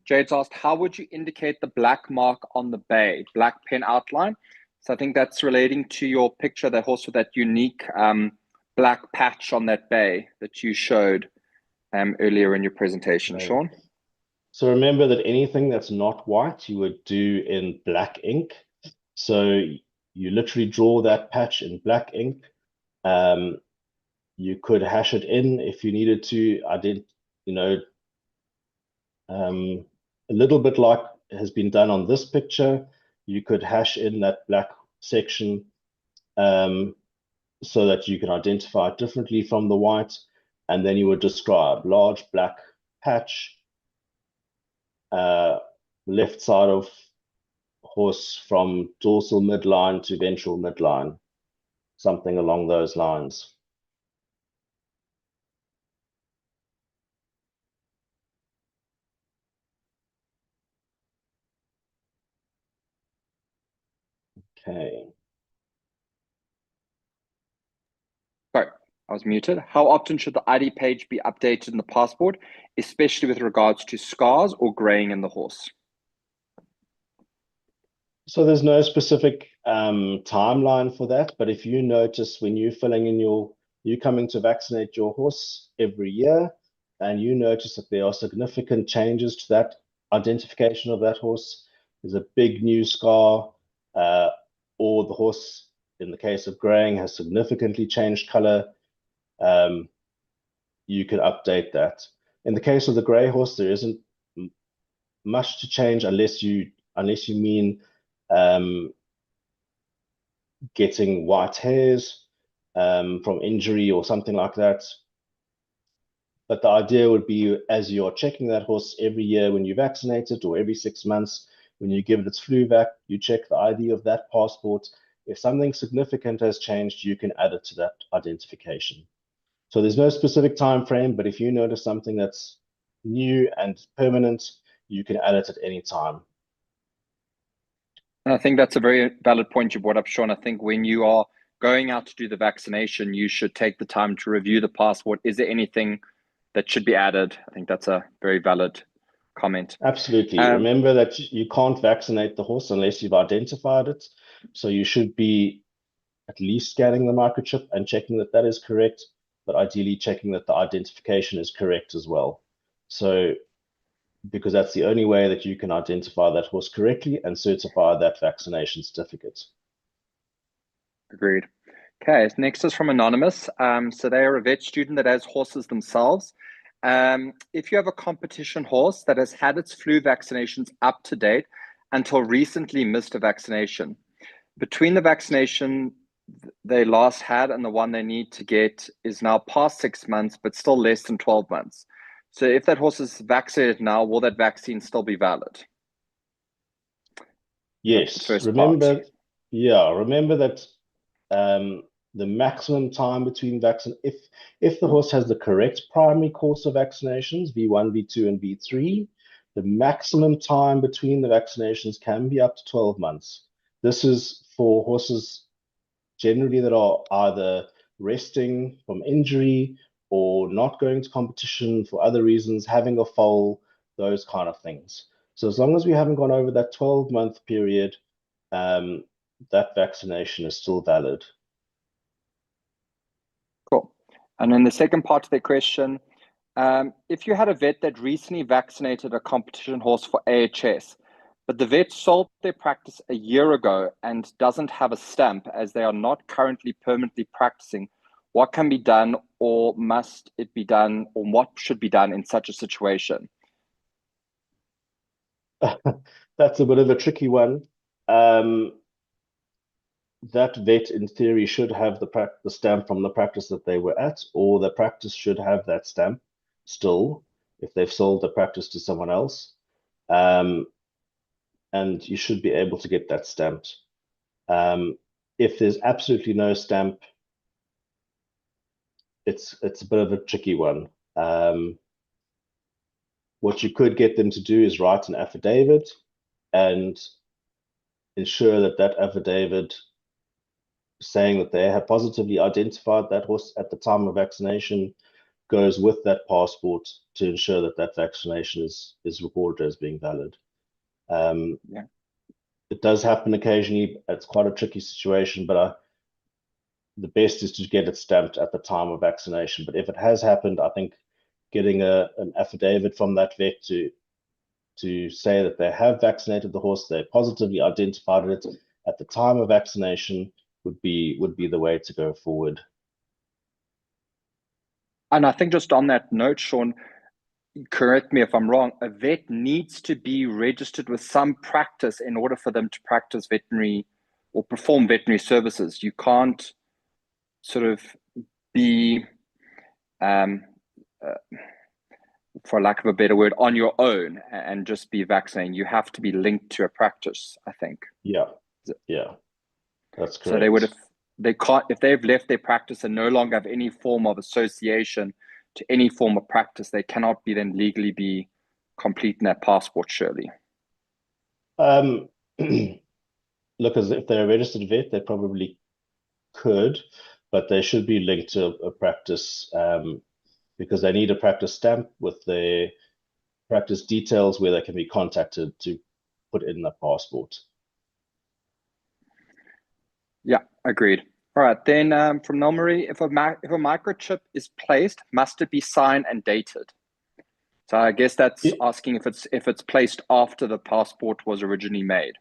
Jade's asked, how would you indicate the black mark on the bay, black pen outline? So I think that's relating to your picture, that horse with that unique black patch on that bay that you showed earlier in your presentation, Right. Sean. So remember that anything that's not white, you would do in black ink. So you literally draw that patch in black ink. You could hash it in if you needed to. I did, a little bit like has been done on this picture. You could hash in that black section so that you can identify it differently from the white. And then you would describe large black patch, left side of horse from dorsal midline to ventral midline, something along those lines. Okay. Sorry, I was muted. How often should the ID page be updated in the passport, especially with regards to scars or graying in the horse? So there's no specific timeline for that, but if you notice when you're filling in you're coming to vaccinate your horse every year, and you notice that there are significant changes to that identification of that horse, there's a big new scar, or the horse, in the case of graying, has significantly changed color, you can update that. In the case of the gray horse, there isn't much to change unless you mean getting white hairs from injury or something like that. But the idea would be, as you're checking that horse every year when you vaccinate it, or every 6 months when you give it its flu vac, you check the ID of that passport. If something significant has changed, you can add it to that identification. So there's no specific time frame, but if you notice something that's new and permanent, you can add it at any time. And I think that's a very valid point you brought up, Sean. I think when you are going out to do the vaccination, you should take the time to review the passport. Is there anything that should be added? I think that's a very valid comment. Absolutely. Remember that you can't vaccinate the horse unless you've identified it. So you should be at least scanning the microchip and checking that that is correct, but ideally checking that the identification is correct as well. So, because that's the only way that you can identify that horse correctly and certify that vaccination certificate. Agreed. Okay, next is from Anonymous. So they are a vet student that has horses themselves. If you have a competition horse that has had its flu vaccinations up to date until recently missed a vaccination, between the vaccination they last had and the one they need to get is now past 6 months, but still less than 12 months. So if that horse is vaccinated now, will that vaccine still be valid? Yes, remember that the maximum time between vaccine, if the horse has the correct primary course of vaccinations, V1, V2, and V3, the maximum time between the vaccinations can be up to 12 months. This is for horses generally that are either resting from injury or not going to competition for other reasons, having a foal, those kind of things. So as long as we haven't gone over that 12-month period, that vaccination is still valid. Cool. And then the second part of the question, if you had a vet that recently vaccinated a competition horse for AHS, but the vet sold their practice a year ago and doesn't have a stamp as they are not currently permanently practicing, what can be done, or must it be done, or what should be done in such a situation? That's a bit of a tricky one. That vet, in theory, should have the stamp from the practice that they were at, or the practice should have that stamp still if they've sold the practice to someone else. And you should be able to get that stamped. If there's absolutely no stamp, it's a bit of a tricky one. What you could get them to do is write an affidavit and ensure that that affidavit saying that they have positively identified that horse at the time of vaccination goes with that passport to ensure that that vaccination is recorded as being valid. Yeah. It does happen occasionally. It's quite a tricky situation, but the best is to get it stamped at the time of vaccination. But if it has happened, I think getting an affidavit from that vet to say that they have vaccinated the horse, they positively identified it at the time of vaccination would be the way to go forward. And I think just on that note, Sean, correct me if I'm wrong, a vet needs to be registered with some practice in order for them to practice veterinary or perform veterinary services. You can't sort of be, for lack of a better word, on your own and just be vaccinating. You have to be linked to a practice, I think. Yeah, that's correct. So if they've left their practice and no longer have any form of association to any form of practice, they cannot be then legally be completing that passport, surely. Look, as if they're a registered vet, they probably could, but they should be linked to a practice because they need a practice stamp with their practice details where they can be contacted to put in the passport. Yeah, agreed. All right, then from Nelmarie, if a microchip is placed, must it be signed and dated? So I guess that's asking if it's placed after the passport was originally made.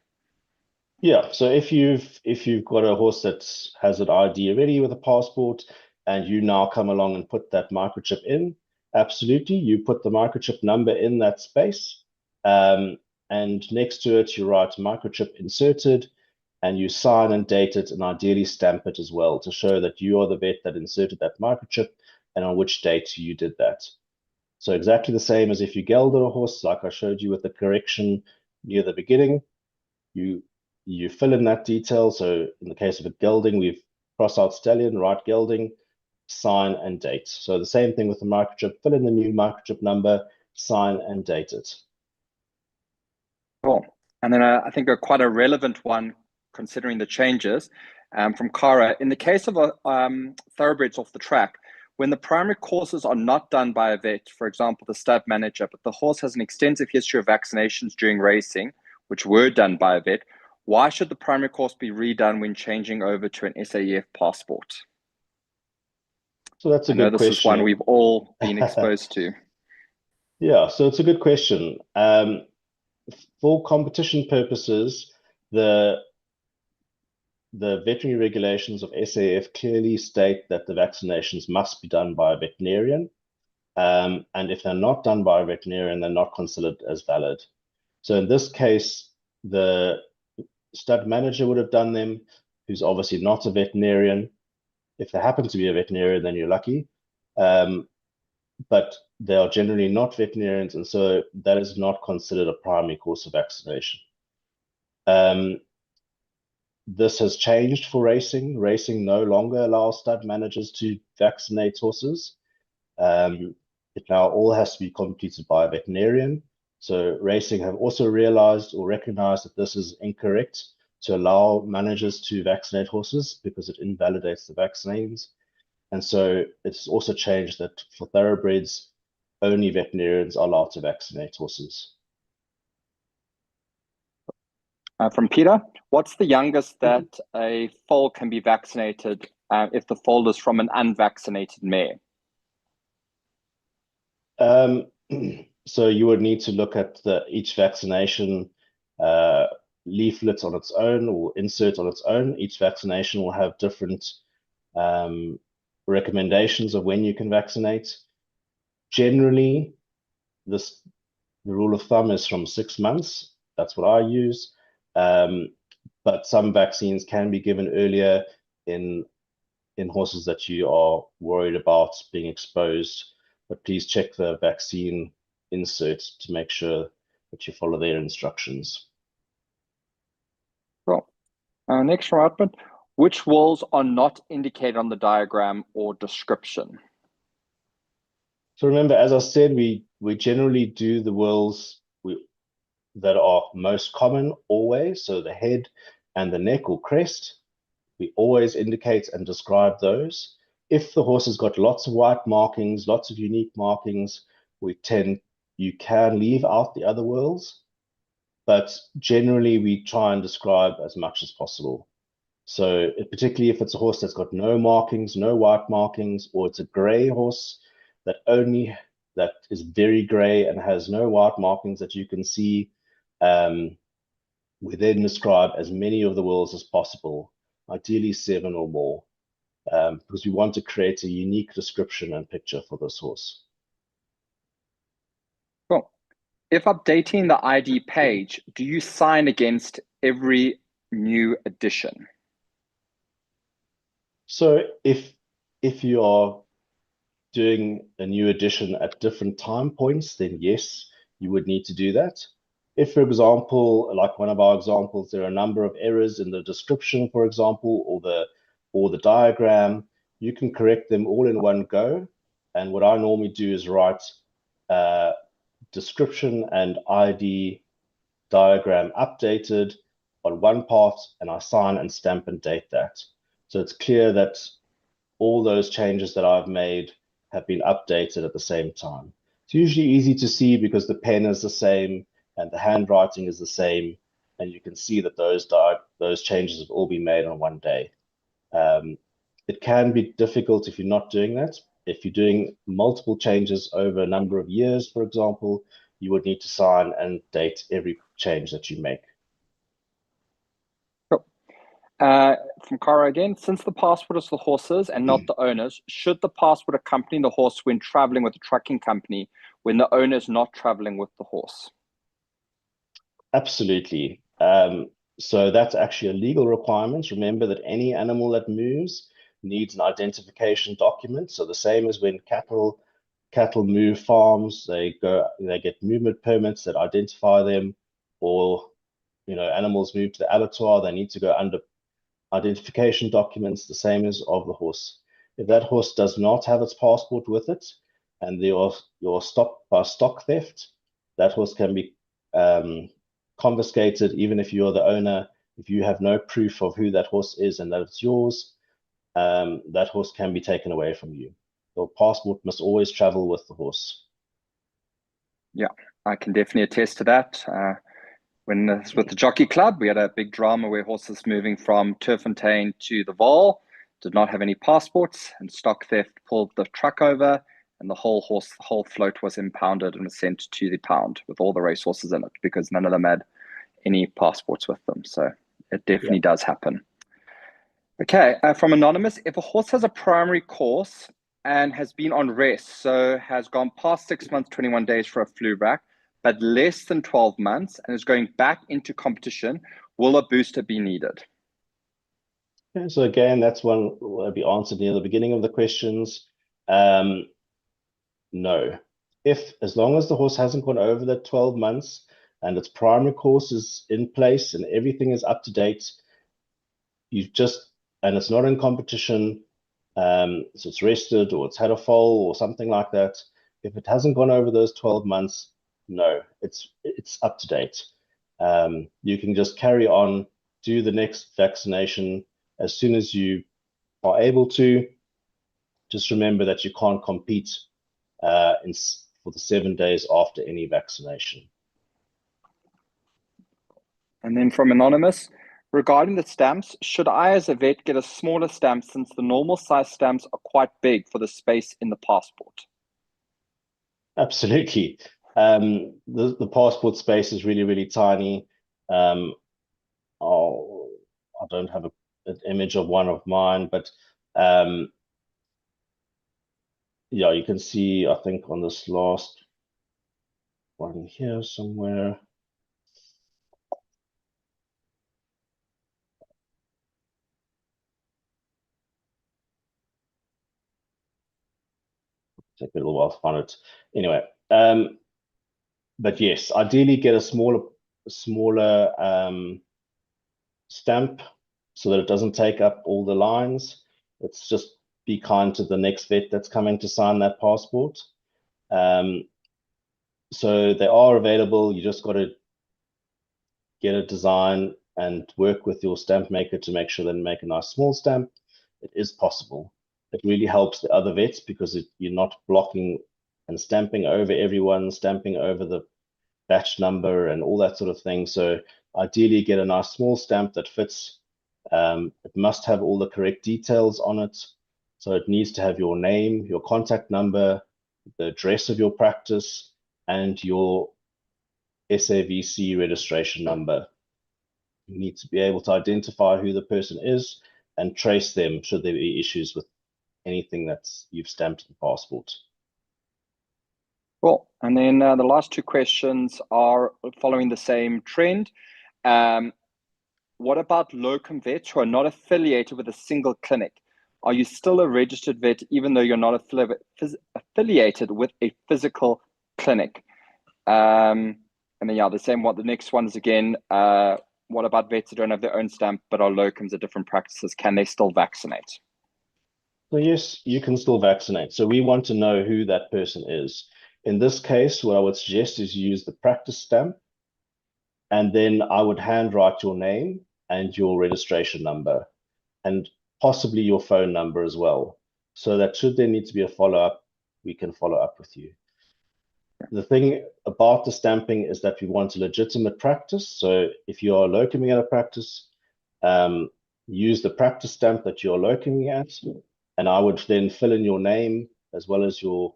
Yeah, so if you've got a horse that has an ID already with a passport and you now come along and put that microchip in, absolutely, you put the microchip number in that space, um, and next to it you write microchip inserted, and you sign and date it and ideally stamp it as well to show that you are the vet that inserted that microchip and on which date you did that. So exactly the same as if you gelded a horse, like I showed you with the correction near the beginning. You you fill in that detail. So in the case of a gelding, we've cross out stallion, write gelding, sign and date. So the same thing with the microchip, fill in the new microchip number, sign and date it. Cool. And then I think quite a relevant one, considering the changes, from Cara. In the case of thoroughbreds off the track, when the primary courses are not done by a vet, for example, the stud manager, but the horse has an extensive history of vaccinations during racing, which were done by a vet, why should the primary course be redone when changing over to an SAEF passport? So that's a I know good this is one question. we've all been exposed to. Yeah, so it's a good question. For competition purposes, the the veterinary regulations of SAF clearly state that the vaccinations must be done by a veterinarian. And if they're not done by a veterinarian, they're not considered as valid. So in this case, the stud manager would have done them, who's obviously not a veterinarian. If they happen to be a veterinarian, then you're lucky. Um, but they are generally not veterinarians, and so that is not considered a primary course of vaccination. Um, this has changed for racing. Racing no longer allows stud managers to vaccinate horses. It now all has to be completed by a veterinarian. So racing have also realized or recognized that this is incorrect to allow managers to vaccinate horses because it invalidates the vaccines. And so it's also changed that for thoroughbreds, only veterinarians are allowed to vaccinate horses. From Peter, what's the youngest that a foal can be vaccinated if the foal is from an unvaccinated mare? Um, so you would need to look at each vaccination uh, leaflet on its own or insert on its own. Each vaccination will have different um, recommendations of when you can vaccinate. Generally, this the rule of thumb is from 6 months. That's what I use. Um, but some vaccines can be given earlier in horses that you are worried about being exposed. But please check the vaccine insert to make sure that you follow their instructions. Cool. Next from Output, which walls are not indicated on the diagram or description? So remember, as I said, we generally do the whorls that are most common always. So the head and the neck or crest, we always indicate and describe those. If the horse has got lots of white markings, lots of unique markings, you can leave out the other whorls, but generally we try and describe as much as possible. So particularly if it's a horse that's got no markings, no white markings, or it's a gray horse that is very gray and has no white markings that you can see, we then describe as many of the whorls as possible, ideally 7 or more, because we want to create a unique description and picture for this horse. Cool. If updating the ID page, do you sign against every new addition? So if you are doing a new edition at different time points, then yes, you would need to do that. If, for example, like one of our examples, there are a number of errors in the description, for example, or the diagram, you can correct them all in one go. And what I normally do is write uh, description and ID diagram updated on one part, and I sign and stamp and date that. So it's clear that all those changes that I've made have been updated at the same time. It's usually easy to see because the pen is the same and the handwriting is the same, and you can see that those changes have all been made on one day. Um, it can be difficult if you're not doing that. If you're doing multiple changes over a number of years, for example, you would need to sign and date every change that you make. From Cara again, since the passport is the horses and not the owners, should the passport accompany the horse when traveling with the trucking company when the owner is not traveling with the horse? Absolutely. So that's actually a legal requirement. Remember that any animal that moves needs an identification document. So the same as when cattle move farms, they get movement permits that identify them, or animals move to the abattoir, they need to go under identification documents, the same as of the horse. If that horse does not have its passport with it, and you're stopped by stock theft, that horse can be confiscated, even if you're the owner. If you have no proof of who that horse is and that it's yours, that horse can be taken away from you. Your passport must always travel with the horse. Yeah, I can definitely attest to that. When with the jockey club, we had a big drama where horses moving from Turfontein to the Vaal did not have any passports, and stock theft pulled the truck over, and the whole float was impounded and was sent to the pound with all the racehorses in it because none of them had any passports with them. So it definitely does happen. Okay, from Anonymous, if a horse has a primary course and has been on rest, so has gone past 6 months, 21 days for a flu rack, but less than 12 months and is going back into competition, will a booster be needed? Okay, so again, that's one will be answered near the beginning of the questions. No. As long as the horse hasn't gone over that 12 months and its primary course is in place and everything is up to date, and it's not in competition, so it's rested or it's had a foal or something like that. If it hasn't gone over those 12 months, no, it's up to date. You can just carry on, do the next vaccination as soon as you are able to. Just remember that you can't compete for the 7 days after any vaccination. And then from Anonymous, regarding the stamps, should I as a vet get a smaller stamp since the normal size stamps are quite big for the space in the passport? Absolutely. The passport space is really, really tiny. I don't have an image of one of mine, but yeah, you can see, I think on this last one here somewhere. Take a little while to find it. Anyway, but yes, ideally get a smaller stamp so that it doesn't take up all the lines. It's just be kind to the next vet that's coming to sign that passport. So they are available. You just got to get a design and work with your stamp maker to make sure they make a nice small stamp. It is possible. It really helps the other vets because you're not blocking and stamping over everyone, stamping over the batch number and all that sort of thing. So ideally get a nice small stamp that fits. It must have all the correct details on it. So it needs to have your name, your contact number, the address of your practice, and your SAVC registration number. You need to be able to identify who the person is and trace them should there be issues with anything that's you've stamped in the passport. Cool. And then the last two questions are following the same trend. What about locum vets who are not affiliated with a single clinic? Are you still a registered vet even though you're not affiliated with a physical clinic? And then, yeah, the same. What the next one is again, what about vets that don't have their own stamp but are locums at different practices? Can they still vaccinate? So yes, you can still vaccinate. So we want to know who that person is. In this case, what I would suggest is you use the practice stamp, and then I would handwrite your name and your registration number, and possibly your phone number as well, so that should there need to be a follow-up, we can follow up with you. The thing about the stamping is that we want a legitimate practice. So if you are locuming at a practice, use the practice stamp that you're locuming at, and I would then fill in your name as well as your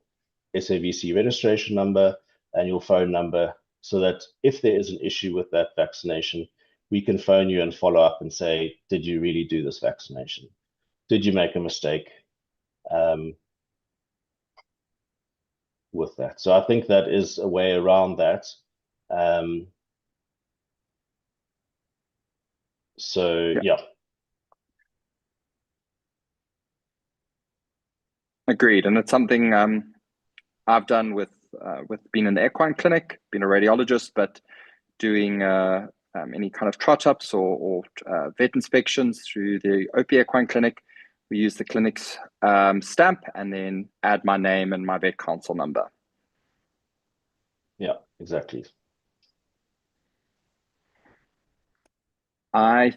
SAVC registration number and your phone number, so that if there is an issue with that vaccination, we can phone you and follow up and say, did you really do this vaccination? Did you make a mistake with that? So I think that is a way around that. Yeah. Agreed. And it's something I've done with being in the equine clinic, being a radiologist, but doing any kind of trot ups or vet inspections through the OP Equine Clinic. We use the clinic's stamp and then add my name and my vet console number. Yeah, exactly. I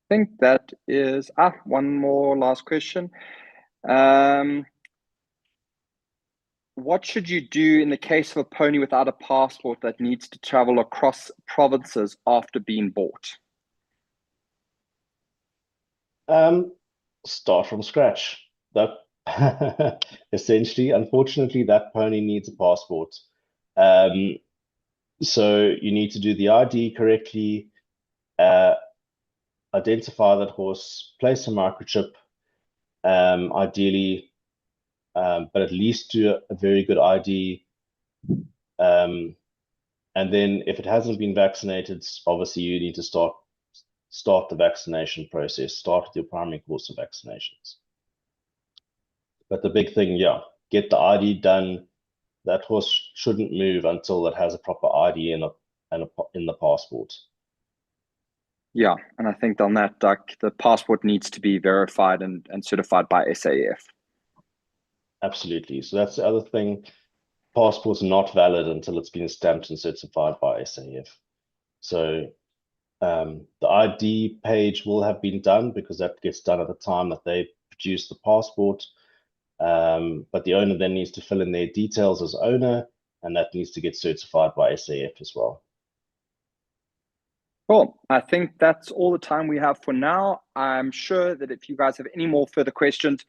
think that is one more last question. What should you do in the case of a pony without a passport that needs to travel across provinces after being bought? Start from scratch. That essentially, unfortunately, that pony needs a passport. So you need to do the ID correctly, identify that horse, place a microchip, ideally, but at least do a very good ID. And then if it hasn't been vaccinated, obviously you need to start the vaccination process, start with your primary course of vaccinations. But the big thing, yeah, get the ID done. That horse shouldn't move until it has a proper ID in the passport. Yeah, and I think on that, the passport needs to be verified and certified by SAF. Absolutely. So that's the other thing. Passport's not valid until it's been stamped and certified by SAF. So the ID page will have been done because that gets done at the time that they produce the passport. But the owner then needs to fill in their details as owner, and that needs to get certified by SAF as well. Cool. I think that's all the time we have for now. I'm sure that if you guys have any more further questions,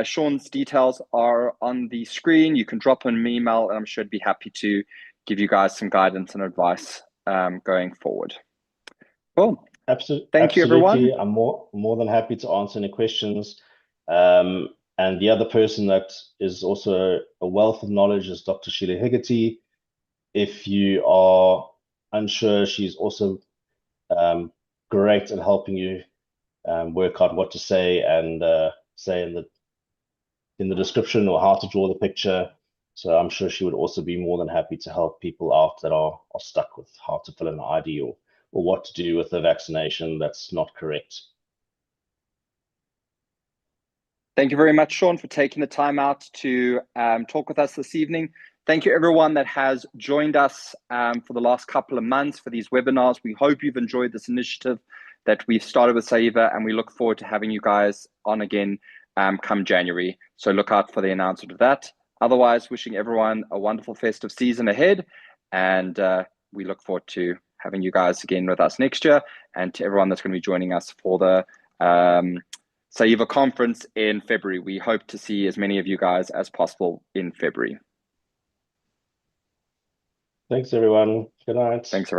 Sean's details are on the screen. You can drop him an email, and I'm sure he'd be happy to give you guys some guidance and advice going forward. Cool. Absolutely. Thank you, everyone. I'm more than happy to answer any questions. And the other person that is also a wealth of knowledge is Dr. Sheila Hegarty. If you are unsure, she's also great at helping you work out what to say and say in the description or how to draw the picture. So I'm sure she would also be more than happy to help people out that are stuck with how to fill in an ID or what to do with the vaccination that's not correct. Thank you very much, Sean, for taking the time out to talk with us this evening. Thank you, everyone that has joined us for the last couple of months for these webinars. We hope you've enjoyed this initiative that we've started with SAEVA, and we look forward to having you guys on again come January. So look out for the announcement of that. Otherwise, wishing everyone a wonderful festive season ahead, and we look forward to having you guys again with us next year, and to everyone that's going to be joining us for the SAEVA conference in February. We hope to see as many of you guys as possible in February. Thanks, everyone. Good night. Thanks, everyone.